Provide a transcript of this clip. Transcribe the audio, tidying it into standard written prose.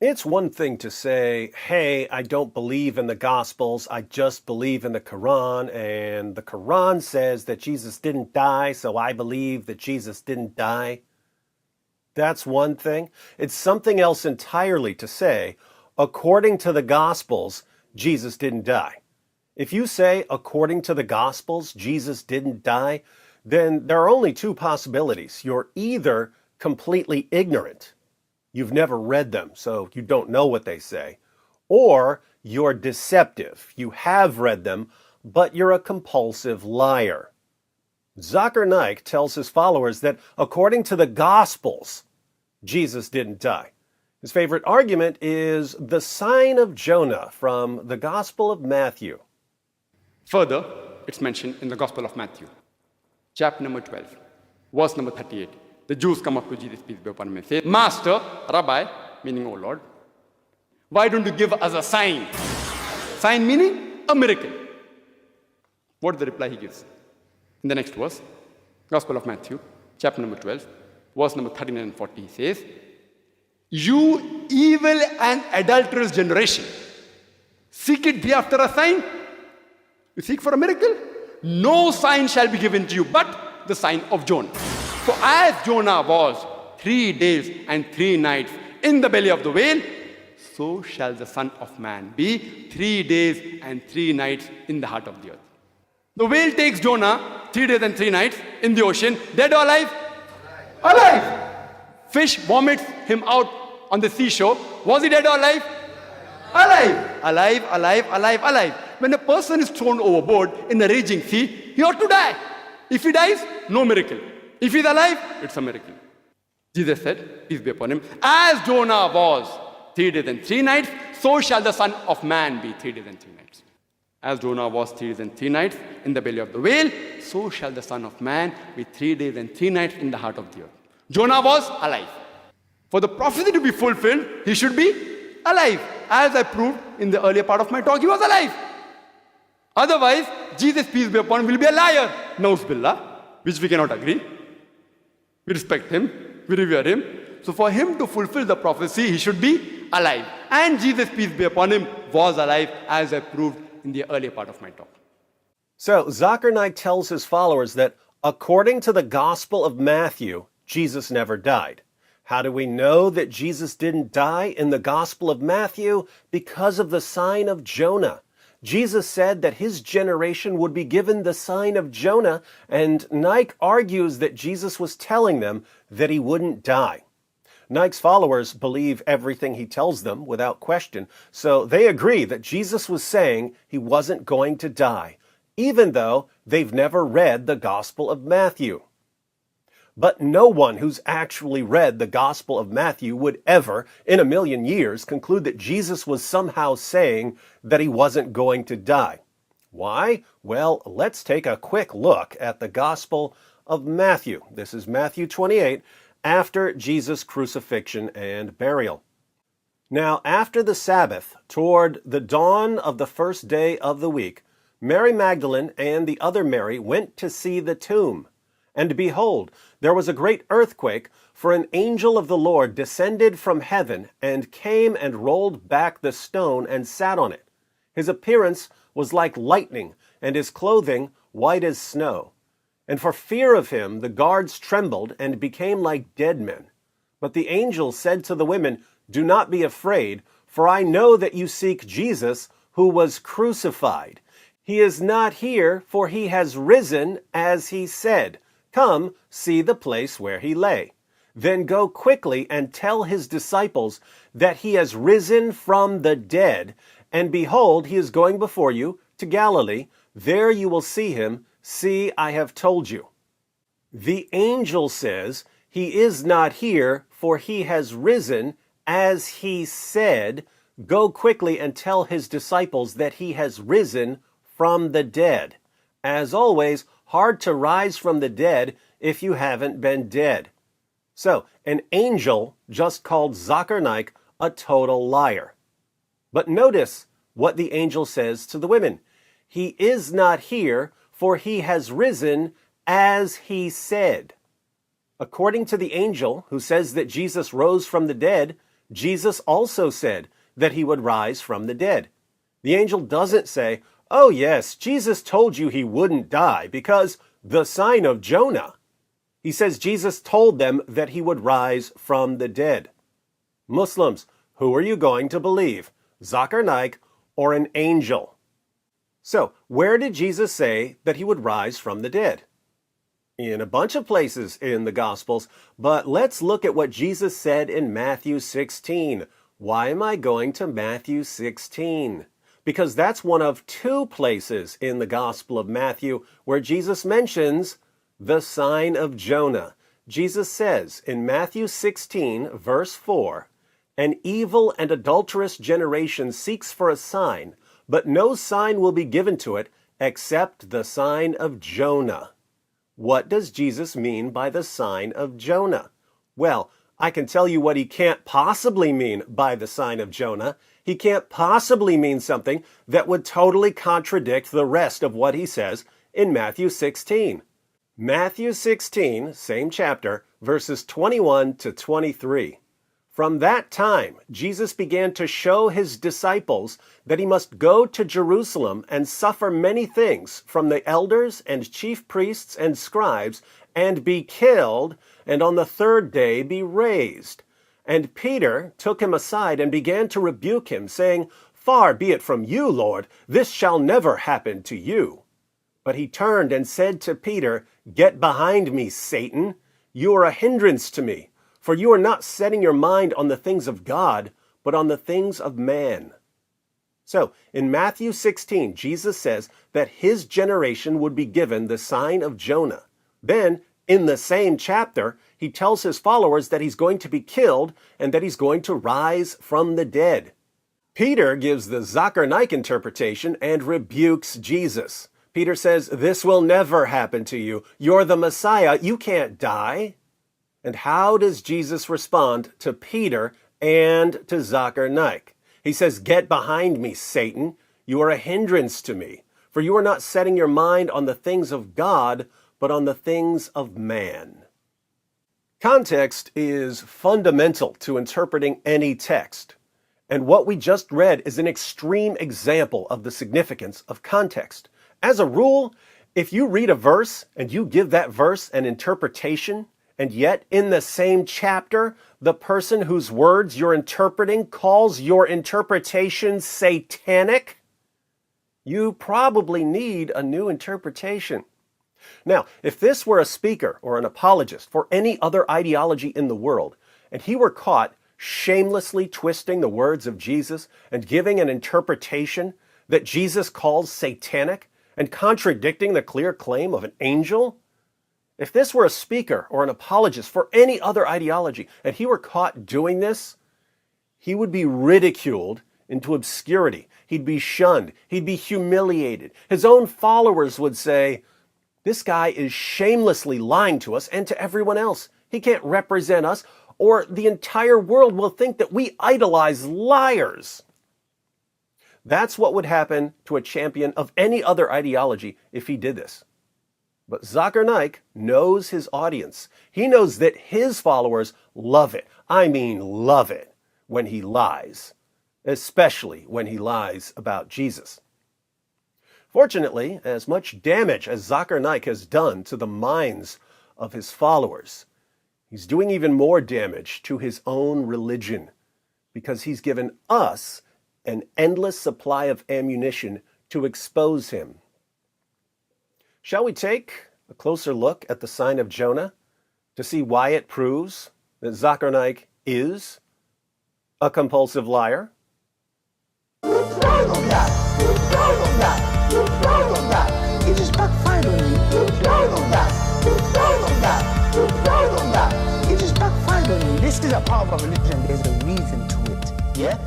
It's one thing to say, hey, I don't believe in the Gospels, I just believe in the Quran, and the Quran says that Jesus didn't die, so I believe that Jesus didn't die. That's one thing. It's something else entirely to say, according to the Gospels, Jesus didn't die. If you say, according to the Gospels, Jesus didn't die, then there are only two possibilities. You're either completely ignorant, you've never read them, so you don't know what they say, or you're deceptive. You have read them, but you're a compulsive liar. Zakir Naik tells his followers that according to the Gospels, Jesus didn't die. His favorite argument is the sign of Jonah from the Gospel of Matthew. Further, it's mentioned in the Gospel of Matthew, chapter number 12, verse number 38. The Jews come up to Jesus, peace be upon him, and say, Master, Rabbi, meaning, O Lord, why don't you give us a sign? Sign meaning a miracle. What is the reply he gives? In the next verse, Gospel of Matthew, chapter number 12, verse number 39 and 40, he says, You evil and adulterous generation, seek it thee after a sign? You seek for a miracle? No sign shall be given to you but the sign of Jonah. For as Jonah was 3 days and 3 nights in the belly of the whale, so shall the Son of Man be 3 days and 3 nights in the heart of the earth. The whale takes Jonah 3 days and 3 nights in the ocean, dead or alive? Alive. Fish vomits him out on the seashore. Was he dead or alive? Alive. Alive, alive, alive, alive. When a person is thrown overboard in a raging sea, he ought to die. If he dies, no miracle. If he is alive, it's a miracle. Jesus said, peace be upon him, as Jonah was 3 days and 3 nights, so shall the Son of Man be 3 days and 3 nights. As Jonah was 3 days and 3 nights in the belly of the whale, so shall the Son of Man be 3 days and 3 nights in the heart of the earth. Jonah was alive. For the prophecy to be fulfilled, he should be alive. As I proved in the earlier part of my talk, he was alive. Otherwise, Jesus, peace be upon him, will be a liar. Nauz billah, which we cannot agree. We respect him, we revere him. So for him to fulfill the prophecy, he should be alive. And Jesus, peace be upon him, was alive, as I proved in the earlier part of my talk. So Zakir Naik tells his followers that according to the Gospel of Matthew, Jesus never died. How do we know that Jesus didn't die in the Gospel of Matthew? Because of the sign of Jonah. Jesus said that his generation would be given the sign of Jonah, and Naik argues that Jesus was telling them that he wouldn't die. Naik's followers believe everything he tells them without question, so they agree that Jesus was saying he wasn't going to die, even though they've never read the Gospel of Matthew. But no one who's actually read the Gospel of Matthew would ever, in a million years, conclude that Jesus was somehow saying that he wasn't going to die. Why? Well, let's take a quick look at the Gospel of Matthew. This is Matthew 28, after Jesus' crucifixion and burial. Now, after the Sabbath, toward the dawn of the first day of the week, Mary Magdalene and the other Mary went to see the tomb. And behold, there was a great earthquake, for an angel of the Lord descended from heaven and came and rolled back the stone and sat on it. His appearance was like lightning, and his clothing white as snow. And for fear of him the guards trembled and became like dead men. But the angel said to the women, Do not be afraid, for I know that you seek Jesus, who was crucified. He is not here, for he has risen, as he said. Come, see the place where he lay. Then go quickly and tell his disciples that he has risen from the dead, and behold, he is going before you to Galilee. There you will see him. See, I have told you. The angel says, He is not here, for he has risen, as he said. Go quickly and tell his disciples that he has risen from the dead. As always, hard to rise from the dead if you haven't been dead. So, an angel just called Zakir Naik a total liar. But notice what the angel says to the women. He is not here, for he has risen, as he said. According to the angel, who says that Jesus rose from the dead, Jesus also said that he would rise from the dead. The angel doesn't say, "Oh yes, Jesus told you he wouldn't die because the sign of Jonah." He says Jesus told them that he would rise from the dead. Muslims, who are you going to believe? Zakir Naik or an angel? So, where did Jesus say that he would rise from the dead? In a bunch of places in the Gospels, but let's look at what Jesus said in Matthew 16. Why am I going to Matthew 16? Because that's one of two places in the Gospel of Matthew where Jesus mentions the sign of Jonah. Jesus says in Matthew 16, verse 4, "An evil and adulterous generation seeks for a sign, but no sign will be given to it except the sign of Jonah." What does Jesus mean by the sign of Jonah? Well, I can tell you what he can't possibly mean by the sign of Jonah. He can't possibly mean something that would totally contradict the rest of what he says in Matthew 16. Matthew 16, same chapter, verses 21 to 23. From that time, Jesus began to show his disciples that he must go to Jerusalem and suffer many things from the elders and chief priests and scribes, and be killed, and on the third day be raised. And Peter took him aside and began to rebuke him, saying, "Far be it from you, Lord, this shall never happen to you." But he turned and said to Peter, "Get behind me, Satan. You are a hindrance to me, for you are not setting your mind on the things of God, but on the things of man." So, in Matthew 16, Jesus says that his generation would be given the sign of Jonah. Then, in the same chapter, he tells his followers that he's going to be killed and that he's going to rise from the dead. Peter gives the Zakir Naik interpretation and rebukes Jesus. Peter says, "This will never happen to you. You're the Messiah. You can't die." And how does Jesus respond to Peter and to Zakir Naik? He says, "Get behind me, Satan. You are a hindrance to me, for you are not setting your mind on the things of God, but on the things of man." Context is fundamental to interpreting any text. And what we just read is an extreme example of the significance of context. As a rule, if you read a verse and you give that verse an interpretation, and yet in the same chapter, the person whose words you're interpreting calls your interpretation satanic, you probably need a new interpretation. Now, if this were a speaker or an apologist for any other ideology in the world, and he were caught shamelessly twisting the words of Jesus and giving an interpretation that Jesus calls satanic and contradicting the clear claim of an angel, if this were a speaker or an apologist for any other ideology and he were caught doing this, he would be ridiculed into obscurity. He'd be shunned. He'd be humiliated. His own followers would say, "This guy is shamelessly lying to us and to everyone else. He can't represent us, or the entire world will think that we idolize liars." That's what would happen to a champion of any other ideology if he did this. But Zakir Naik knows his audience. He knows that his followers love it. I mean love it when he lies, especially when he lies about Jesus. Fortunately, as much damage as Zakir Naik has done to the minds of his followers, he's doing even more damage to his own religion because he's given us an endless supply of ammunition to expose him. Shall we take a closer look at the sign of Jonah to see why it proves that Zakir Naik is a compulsive liar? You proud of that. You proud of that. You proud of that. It just backfired on you. You proud of that. You proud of that. You proud of that. It just backfired on you. This is a part of our religion. There's a reason to it. Yeah?